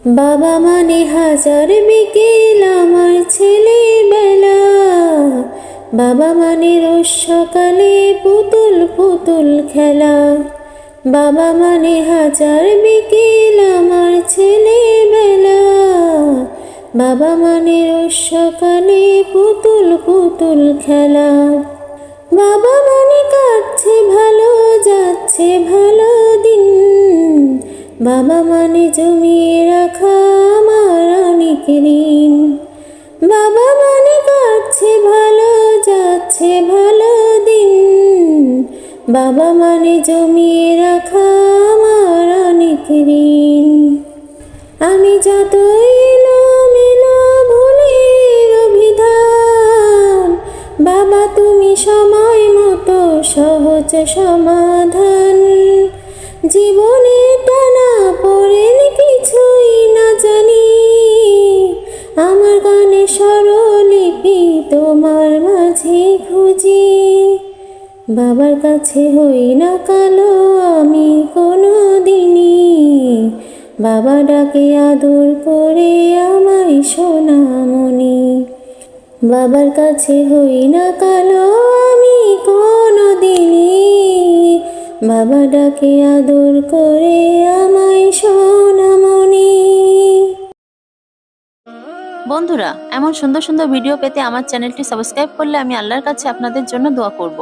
বাবা মানে হাজার বিকেল আমার ছেলেবেলা, বাবা মানে রোজ সকালে পুতুল পুতুল খেলা। বাবা মানে হাজার বিকেল আমার ছেলেবেলা, বাবা মানে রোজ সকালে পুতুল পুতুল খেলা। বাবা মানে কাটছে ভালো, যাচ্ছে ভালো দিন, বাবা মানে জমিয়ে রাখা আমার অনেক ঋণ। বাবা মানে কাটছে ভালো, যাচ্ছে ভালো দিন, বাবা মানে জমিয়ে রাখা আমার অনেক ঋণ। আমি যতই এলোমেলো ভুলের অভিধান, বাবা তুমি সময় মতো সহজ সমাধান। জীবনে টানা পড়েন কিছুই না জানি, আমার গানে স্বরলিপি তোমার মাঝে খুঁজি। বাবার কাছে হই না কালো আমি কোনো দিনই, বাবা ডাকে আদর করে আমায় সোনামণি। বাবার কাছে হই না কালো আমি কোনো দিনই, বাবা ডাকে আদর করে আমায় সোনামণি। বন্ধুরা, এমন সুন্দর সুন্দর ভিডিও পেতে আমার চ্যানেলটি সাবস্ক্রাইব করলে আমি আল্লাহর কাছে আপনাদের জন্য দোয়া করব।